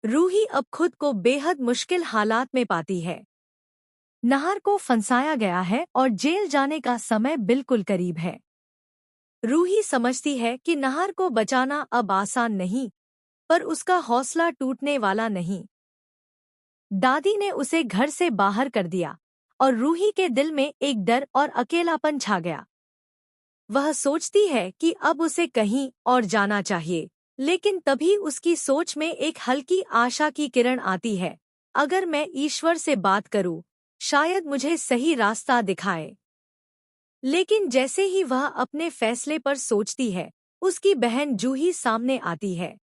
रूही अब खुद को बेहद मुश्किल हालात में पाती है। नाहर को फंसाया गया है और जेल जाने का समय बिल्कुल करीब है। रूही समझती है कि नाहर को बचाना अब आसान नहीं, पर उसका हौसला टूटने वाला नहीं। दादी ने उसे घर से बाहर कर दिया और रूही के दिल में एक डर और अकेलापन छा गया। वह सोचती है कि अब उसे कहीं और जाना चाहिए, लेकिन तभी उसकी सोच में एक हल्की आशा की किरण आती है। अगर मैं ईश्वर से बात करूं, शायद मुझे सही रास्ता दिखाए। लेकिन जैसे ही वह अपने फैसले पर सोचती है, उसकी बहन जूही सामने आती है।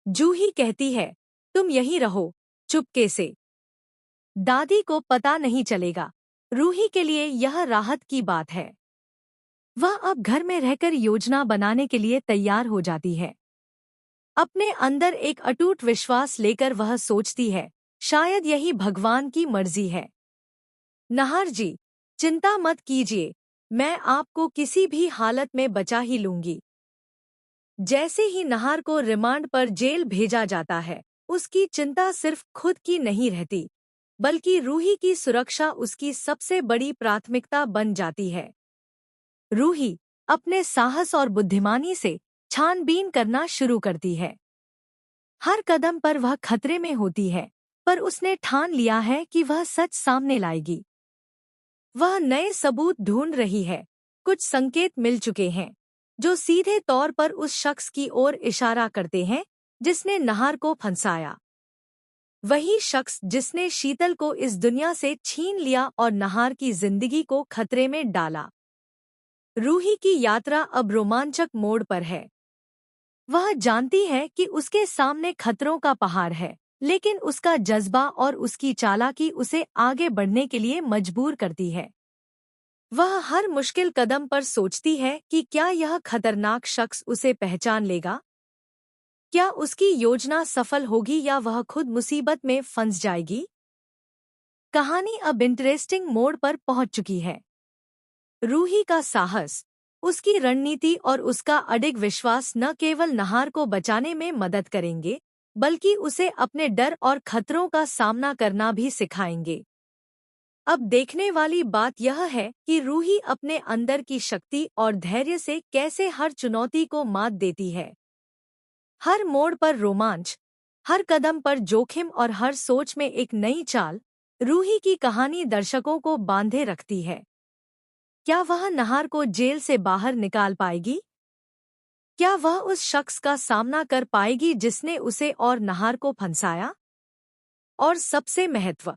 जूही कहती है, तुम यहीं रहो, चुपके से। दादी को पता नहीं चलेगा। रूही के लिए यह राहत की बात है। वह अब घर में रहकर योजना बनाने के लिए तैयार हो जाती है। अपने अंदर एक अटूट विश्वास लेकर वह सोचती है, शायद यही भगवान की मर्जी है। नाहर जी, चिंता मत कीजिए, मैं आपको किसी भी हालत में बचा ही लूंगी। जैसे ही नाहर को रिमांड पर जेल भेजा जाता है, उसकी चिंता सिर्फ खुद की नहीं रहती, बल्कि रूही की सुरक्षा उसकी सबसे बड़ी प्राथमिकता बन जाती है। रूही अपने साहस और बुद्धिमानी से छानबीन करना शुरू करती है। हर कदम पर वह खतरे में होती है, पर उसने ठान लिया है कि वह सच सामने लाएगी। वह नए सबूत ढूंढ रही है। कुछ संकेत मिल चुके हैं, जो सीधे तौर पर उस शख्स की ओर इशारा करते हैं जिसने नाहर को फंसाया। वही शख्स जिसने शीतल को इस दुनिया से छीन लिया और नाहर की जिंदगी को खतरे में डाला। रूही की यात्रा अब रोमांचक मोड़ पर है। वह जानती है कि उसके सामने खतरों का पहाड़ है, लेकिन उसका जज्बा और उसकी चालाकी उसे आगे बढ़ने के लिए मजबूर करती है। वह हर मुश्किल कदम पर सोचती है कि क्या यह खतरनाक शख्स उसे पहचान लेगा? क्या उसकी योजना सफल होगी या वह खुद मुसीबत में फंस जाएगी? कहानी अब इंटरेस्टिंग मोड़ पर पहुंच चुकी है। रूही का साहस, उसकी रणनीति और उसका अडिग विश्वास न केवल नाहर को बचाने में मदद करेंगे, बल्कि उसे अपने डर और खतरों का सामना करना भी सिखाएंगे। अब देखने वाली बात यह है कि रूही अपने अंदर की शक्ति और धैर्य से कैसे हर चुनौती को मात देती है। हर मोड़ पर रोमांच, हर कदम पर जोखिम और हर सोच में एक नई चाल। रूही की कहानी दर्शकों को बांधे रखती है। क्या वह नाहर को जेल से बाहर निकाल पाएगी? क्या वह उस शख्स का सामना कर पाएगी जिसने उसे और नाहर को फंसाया? और सबसे महत्व